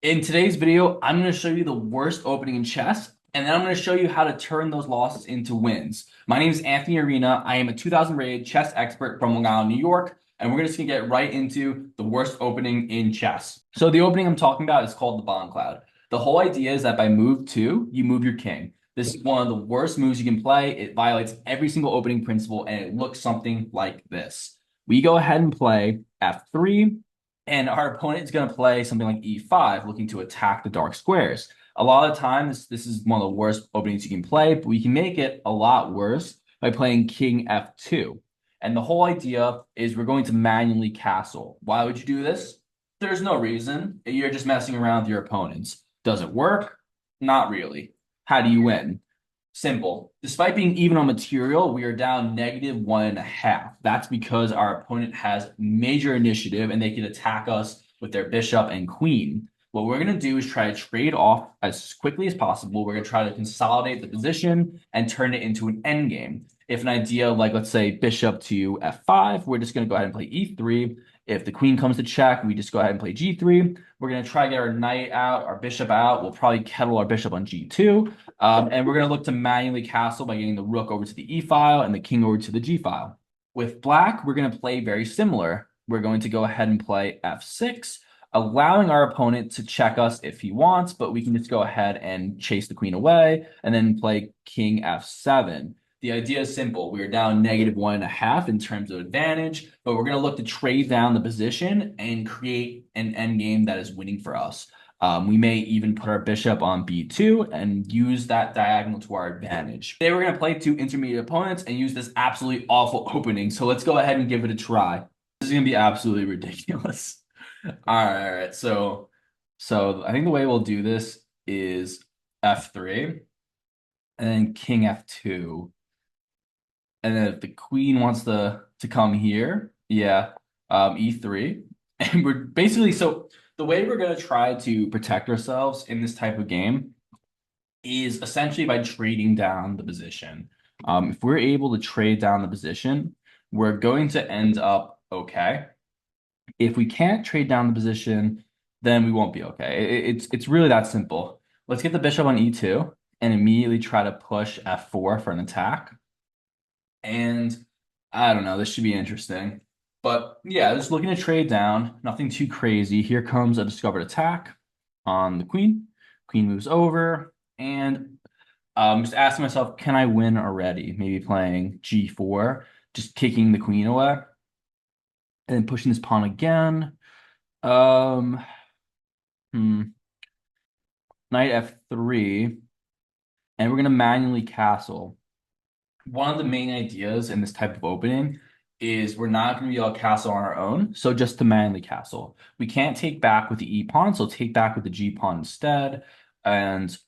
In today's video, I'm going to show you the worst opening in chess, and then I'm going to show you how to turn those losses into wins. My name is Anthony Arena. I am a 2000 rated chess expert from Long Island, New York, and we're just going to get right into the worst opening in chess. So the opening I'm talking about is called the Bomb Cloud. The whole idea is that by move two, you move your king. This is one of the worst moves you can play. It violates every single opening principle, and it looks something like this. We go ahead and play f3. And our opponent is going to play something like e5, looking to attack the dark squares. A lot of times, this is one of the worst openings you can play, but we can make it a lot worse by playing king f2. And the whole idea is we're going to manually castle. Why would you do this? There's no reason. You're just messing around with your opponents. Does it work? Not really. How do you win? Simple. Despite being even on material, we are down -1.5. That's because our opponent has major initiative and they can attack us with their bishop and queen. What we're going to do is try to trade off as quickly as possible. We're going to try to consolidate the position and turn it into an endgame. If an idea like, let's say, bishop to f5, we're just going to go ahead and play e3. If the queen comes to check, we just go ahead and play g3. We're going to try to get our knight out, our bishop out. We'll probably kettle our bishop on g2. And we're going to look to manually castle by getting the rook over to the e file and the king over to the g file. With black, we're going to play very similar. We're going to go ahead and play f6, allowing our opponent to check us if he wants, but we can just go ahead and chase the queen away and then play king f7. The idea is simple. We are down -1.5 in terms of advantage, but we're going to look to trade down the position and create an endgame that is winning for us. We may even put our bishop on b2 and use that diagonal to our advantage. Today we're going to play two intermediate opponents and use this absolutely awful opening. So let's go ahead and give it a try. This is going to be absolutely ridiculous. All right. So I think the way we'll do this is f3 and then king f2. And then if the queen wants to come here, yeah, e3. And we're basically so the way we're going to try to protect ourselves in this type of game is essentially by trading down the position. If we're able to trade down the position, we're going to end up okay. If we can't trade down the position, then we won't be okay. It's really that simple. Let's get the bishop on e2 and immediately try to push f4 for an attack. And I don't know, this should be interesting. But yeah, just looking to trade down, nothing too crazy. Here comes a discovered attack on the queen. Queen moves over, and just asking myself, can I win already? Maybe playing g4, just kicking the queen away, and then pushing this pawn again. Um, hmm, Knight f3, and we're gonna manually castle. One of the main ideas in this type of opening is we're not going to be able to castle on our own. So just to manually castle. We can't take back with the e pawn, so take back with the g pawn instead. And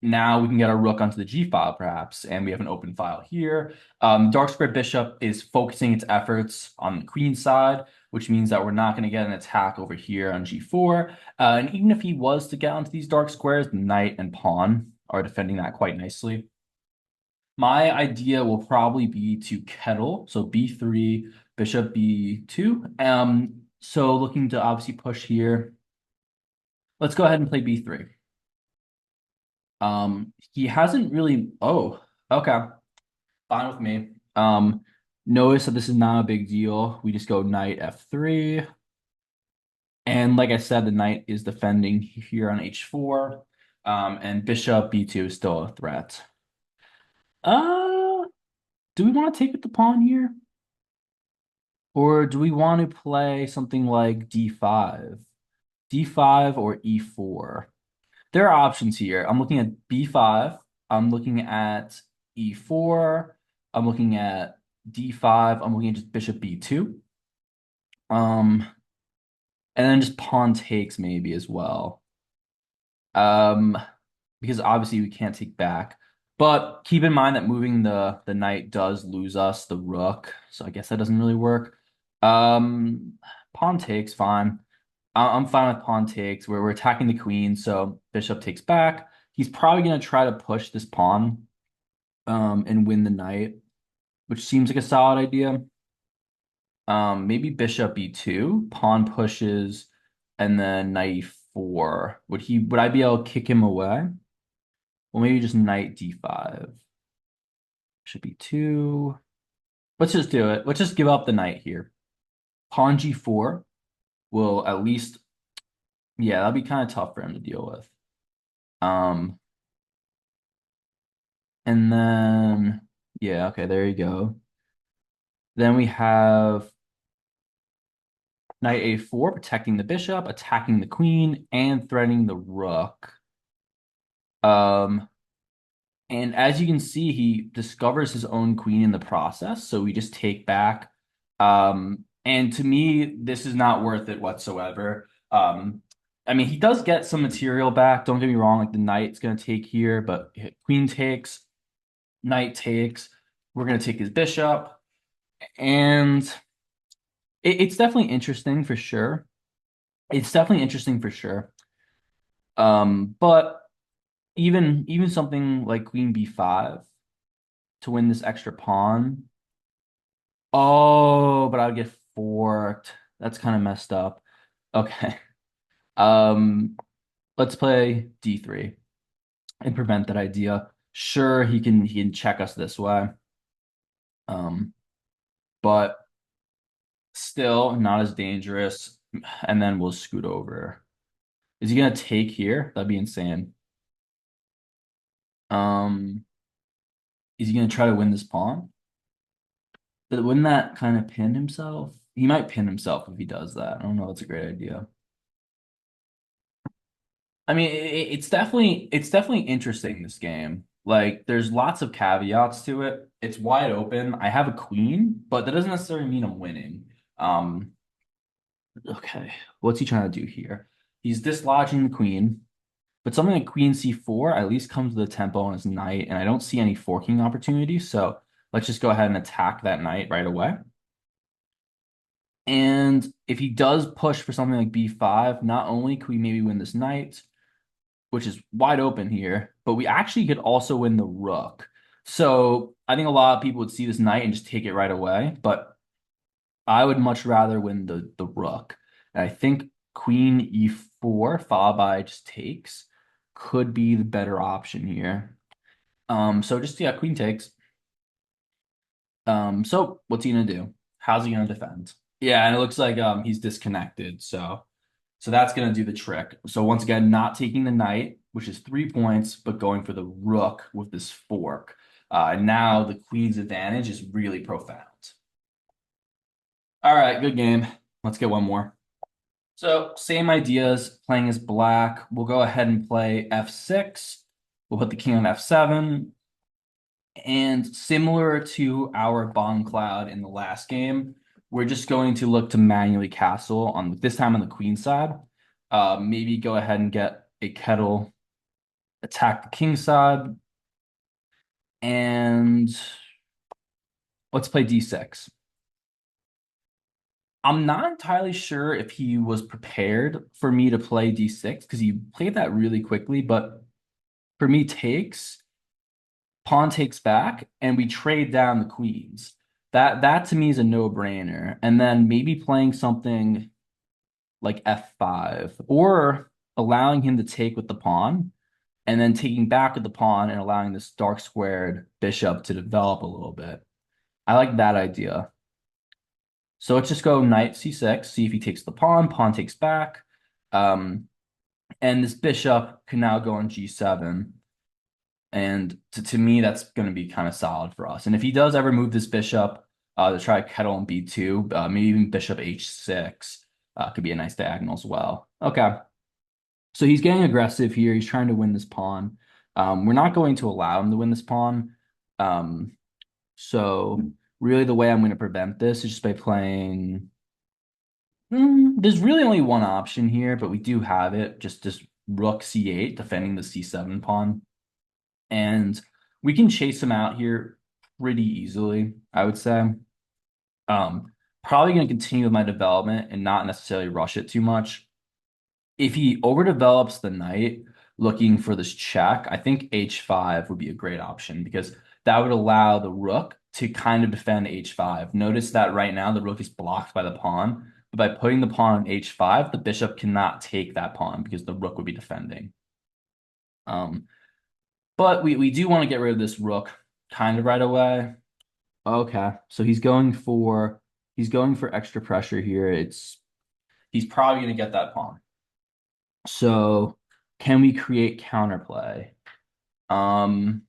now we can get our rook onto the g file perhaps, and we have an open file here. Dark square bishop is focusing its efforts on the queen side, which means that we're not going to get an attack over here on g4. And even if he was to get onto these dark squares, knight and pawn are defending that quite nicely. My idea will probably be to kettle, so b3, bishop b2. So looking to obviously push here. Let's go ahead and play b3. He hasn't really. Oh, okay, fine with me. Notice that this is not a big deal. We just go knight f3, and like I said, the knight is defending here on h4. And bishop b2 is still a threat. Uh, do we want to take with the pawn here? Or do we want to play something like d5? D5 or e4? There are options here. I'm looking at b5. I'm looking at e4. I'm looking at d5. I'm looking at just bishop b2. Um, and then just pawn takes maybe as well. Um, because obviously we can't take back. But keep in mind that moving the knight does lose us the rook, so I guess that doesn't really work. Um, Pawn takes, fine. I'm fine with pawn takes, where we're attacking the queen, so bishop takes back. He's probably gonna try to push this pawn, and win the knight, which seems like a solid idea. Maybe bishop e2, pawn pushes, and then knight d4. Would I be able to kick him away? Well, maybe just knight d5. Should be two. Let's just do it. Let's just give up the knight here. Pawn g4 will at least, yeah, that'll be kind of tough for him to deal with. Um, and then, yeah, okay, there you go. Then we have knight a4, protecting the bishop, attacking the queen, and threatening the rook. Um, and as you can see, he discovers his own queen in the process, so we just take back. And to me, this is not worth it whatsoever. I mean, he does get some material back. Don't get me wrong, like the knight's gonna take here, but queen takes, knight takes. We're gonna take his bishop, and it's definitely interesting for sure. It's definitely interesting for sure. But even something like queen b5 to win this extra pawn. Oh, but I would get forked. That's kind of messed up. Okay. Um, let's play d3 and prevent that idea. Sure, he can check us this way. Um, but still not as dangerous. And then we'll scoot over. Is he gonna take here? That'd be insane. Um, is he gonna try to win this pawn? But wouldn't that kind of pin himself? He might pin himself if he does that. I don't know. That's a great idea. I mean, it's definitely interesting, this game. Like, there's lots of caveats to it. It's wide open. I have a queen, but that doesn't necessarily mean I'm winning. Um, okay, what's he trying to do here? He's dislodging the queen, but something like queen c4 at least comes with a tempo on his knight, and I don't see any forking opportunities. So let's just go ahead and attack that knight right away. And if he does push for something like b5, not only could we maybe win this knight, which is wide open here, but we actually could also win the rook. So I think a lot of people would see this knight and just take it right away, but I would much rather win the rook. And I think queen e4 followed by just takes could be the better option here. So just, yeah, queen takes. So what's he gonna do? How's he gonna defend? Yeah, and it looks like he's disconnected. So that's going to do the trick. So once again, not taking the knight, which is 3 points, but going for the rook with this fork. And now the queen's advantage is really profound. All right, good game. Let's get one more. So same ideas, playing as black. We'll go ahead and play f6. We'll put the king on f7. And similar to our bomb cloud in the last game, we're just going to look to manually castle on this time on the queen side. Maybe go ahead and get a kettle, attack the king side, and let's play d6. I'm not entirely sure if he was prepared for me to play d6 because he played that really quickly, but for me, takes, pawn takes back, and we trade down the queens. That to me is a no-brainer. And then maybe playing something like f5 or allowing him to take with the pawn and then taking back with the pawn and allowing this dark squared bishop to develop a little bit. I like that idea. So let's just go knight c6, see if he takes the pawn, pawn takes back. And this bishop can now go on g7. And to me, that's going to be kind of solid for us. And if he does ever move this bishop to try kettle on b2, maybe even bishop h6 could be a nice diagonal as well. Okay. So he's getting aggressive here. He's trying to win this pawn. We're not going to allow him to win this pawn. So really the way I'm going to prevent this is just by playing... there's really only one option here, but we do have it. Just rook c8, defending the c7 pawn. And we can chase him out here pretty easily, I would say. Probably going to continue with my development and not necessarily rush it too much. If he overdevelops the knight looking for this check, I think h5 would be a great option because that would allow the rook to kind of defend h5. Notice that right now the rook is blocked by the pawn, But by putting the pawn on h5, the bishop cannot take that pawn because the rook would be defending. Um, but we do want to get rid of this rook kind of right away. Okay, so he's going for extra pressure here. He's probably gonna get that pawn. So can we create counterplay? Um,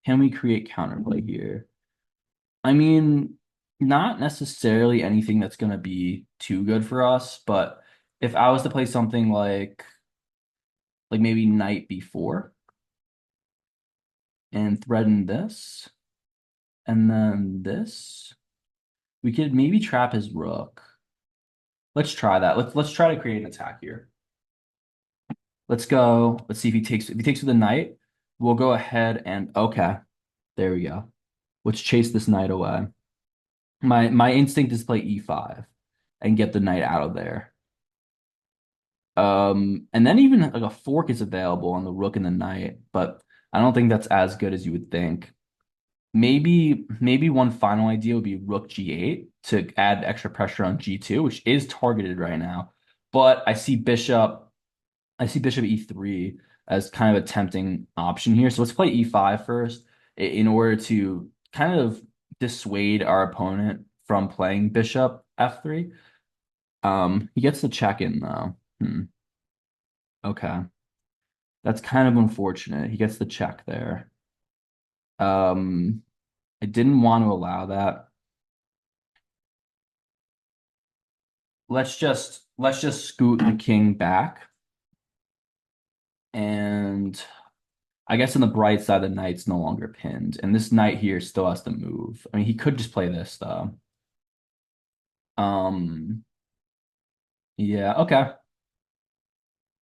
can we create counterplay here? I mean, not necessarily anything that's gonna be too good for us, but if I was to play something like maybe knight b4 and threaten this, and then this, we could maybe trap his rook. Let's try that. Let's try to create an attack here. Let's go. Let's see if he takes with the knight. We'll go ahead and okay. There we go. Let's chase this knight away. My instinct is play e5 and get the knight out of there. And then even like a fork is available on the rook and the knight, but I don't think that's as good as you would think. Maybe one final idea would be rook g8 to add extra pressure on g2, which is targeted right now. But I see bishop e3 as kind of a tempting option here. So let's play e5 first in order to kind of dissuade our opponent from playing bishop f3. He gets the check in though. Okay. That's kind of unfortunate. He gets the check there. Um, I didn't want to allow that. Let's just scoot the king back. And I guess on the bright side, the knight's no longer pinned. And this knight here still has to move. I mean, he could just play this though. Um, yeah, okay.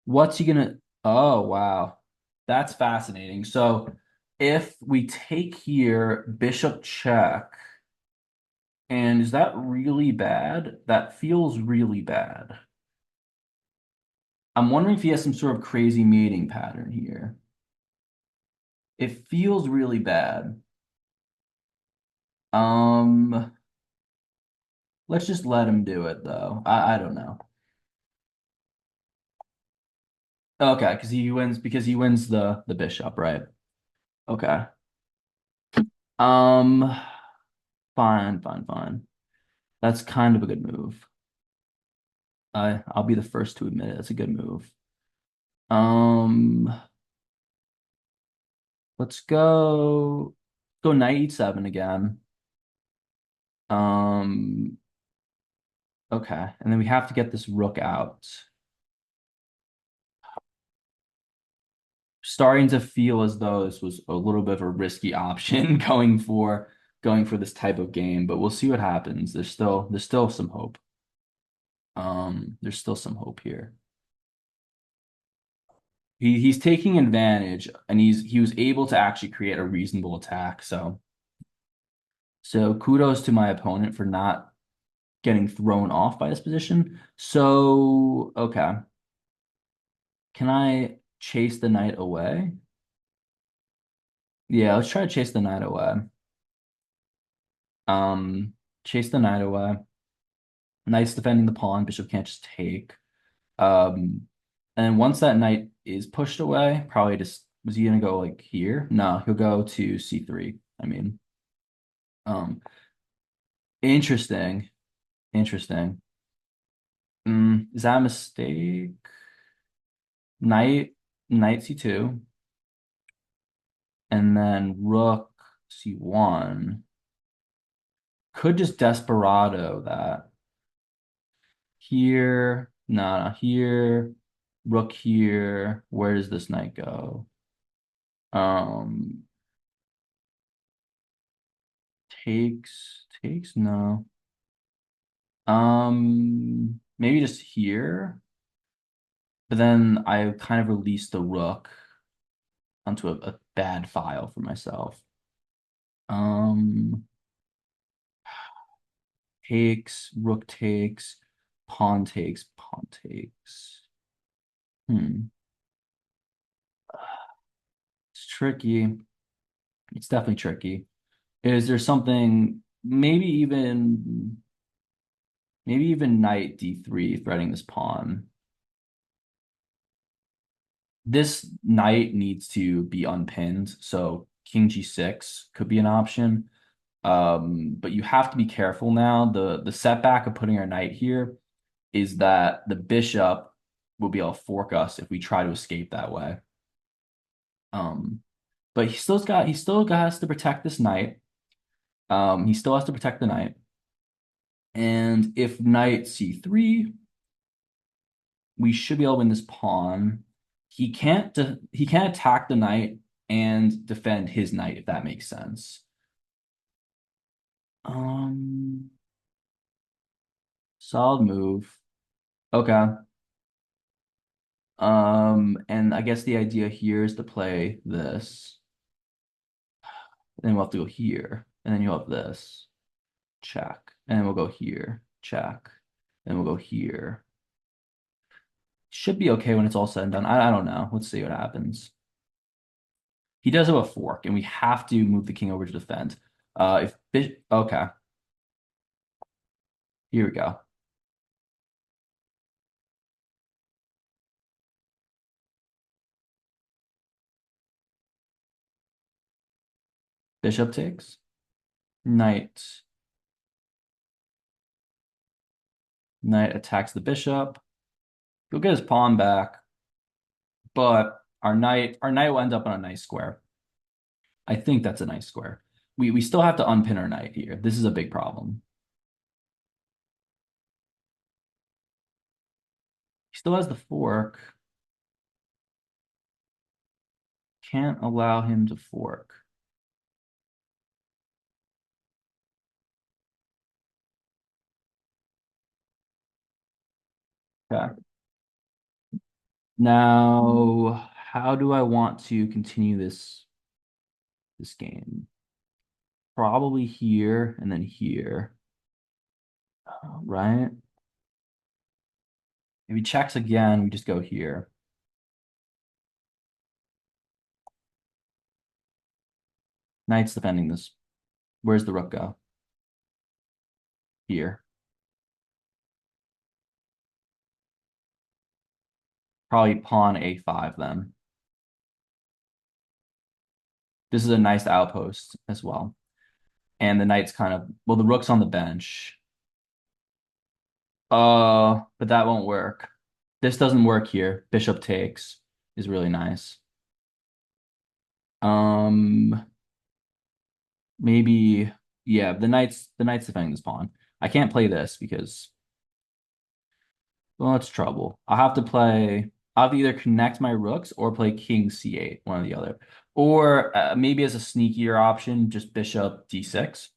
What's he gonna? Oh, wow. That's fascinating. So if we take here bishop check, and is that really bad? That feels really bad. I'm wondering if he has some sort of crazy mating pattern here. It feels really bad. Um, let's just let him do it though. I don't know. Okay, because he wins the bishop, right? Okay. Um, fine, fine, fine. That's kind of a good move. I'll be the first to admit it. It's a good move. Um, let's go knight e7 again. Um, okay, and then we have to get this rook out. Starting to feel as though this was a little bit of a risky option going for this type of game, but we'll see what happens. There's still some hope. There's still some hope here. He's taking advantage and he was able to actually create a reasonable attack. So kudos to my opponent for not getting thrown off by this position. So okay. Can I chase the knight away? Yeah, let's try to chase the knight away. Um, chase the knight away. Knight's defending the pawn, bishop can't just take. And once that knight is pushed away, probably just was he gonna go like here? No, he'll go to c3. I mean, um, interesting, interesting. Is that a mistake? Knight, knight c2, and then rook c1. Could just desperado that. Here, no, here, rook here. Where does this knight go? Um, takes, no. Maybe just here, but then I kind of release the rook onto a bad file for myself. Um, takes, rook takes, pawn takes, pawn takes. Hmm. It's tricky. It's definitely tricky. Is there something maybe even Maybe even knight d3, threatening this pawn. This knight needs to be unpinned, so king g6 could be an option. But you have to be careful now. The setback of putting our knight here is that the bishop will be able to fork us if we try to escape that way. Um, but he still has to protect this knight. He still has to protect the knight. And if knight c3, we should be able to win this pawn. He can't attack the knight and defend his knight, if that makes sense. Um, Solid move. Okay. And I guess the idea here is to play this. Then we'll have to go here. And then you'll have this. Check. And then we'll go here. Check. And we'll go here. Should be okay when it's all said and done. I don't know. Let's see what happens. He does have a fork, and we have to move the king over to defend. Okay. Here we go. Bishop takes. Knight. Knight attacks the bishop. He'll get his pawn back, but our knight will end up on a nice square. I think that's a nice square. We still have to unpin our knight here. This is a big problem. He still has the fork. Can't allow him to fork. Okay. Now, how do I want to continue this game? Probably here and then here, right? If he checks again, we just go here. Knight's defending this. Where's the rook go? Here. Probably pawn a5 then. This is a nice outpost as well. And the knight's kind of, well, the rook's on the bench. But that won't work. This doesn't work here. Bishop takes is really nice. Um, Maybe, yeah, the knight's defending this pawn. I can't play this because, well, it's trouble. I'll have to either connect my rooks or play king c8, one or the other. Or maybe as a sneakier option, just bishop d6.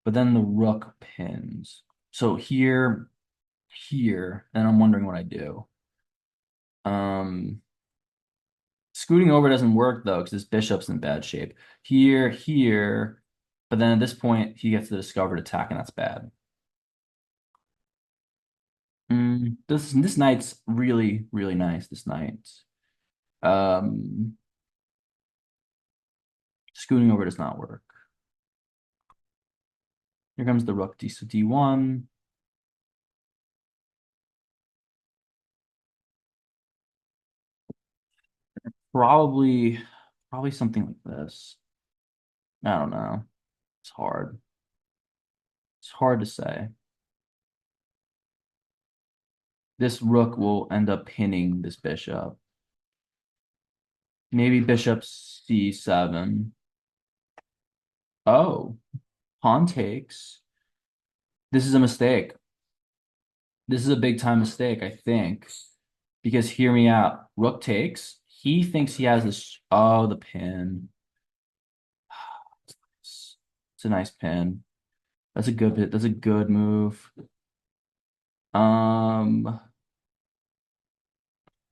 But then the rook pins. So here, and I'm wondering what I do. Scooting over doesn't work though, because this bishop's in bad shape. Here, but then at this point he gets the discovered attack, and that's bad. This knight's really, really nice. This knight. Um, Scooting over does not work. Here comes the rook d1. Probably, probably something like this. I don't know. It's hard. It's hard to say. This rook will end up pinning this bishop. Maybe bishop c7. Oh, pawn takes. This is a mistake. This is a big time mistake, I think. Because hear me out. Rook takes. He thinks he has this. Oh, the pin. It's a nice pin. That's a good bit. That's a good move. Um,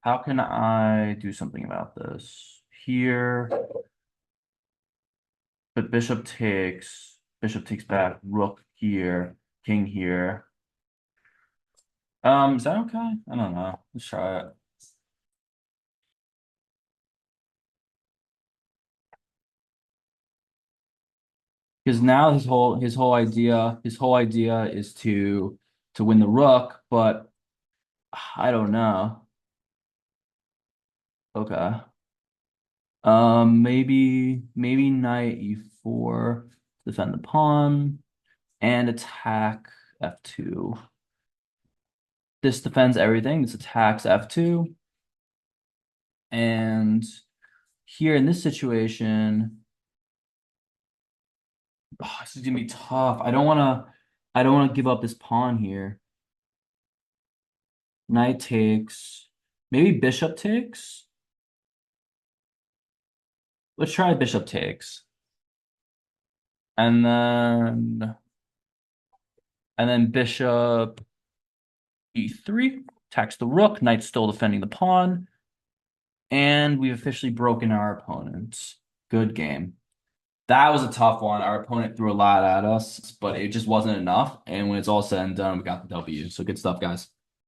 how can I do something about this? Here, but bishop takes back, rook here, king here. Is that okay? I don't know. Let's try it. Because now his whole idea is to win the rook, but I don't know. Okay. Maybe knight e4, defend the pawn, and attack f2. This defends everything. This attacks f2. And here in this situation, oh, this is gonna be tough. I don't wanna give up this pawn here. Knight takes. Maybe bishop takes. Let's try bishop takes. And then bishop e3 attacks the rook. Knight's still defending the pawn. And we've officially broken our opponents. Good game. That was a tough one. Our opponent threw a lot at us, but it just wasn't enough. And when it's all said and done, we got the W. So good stuff, guys.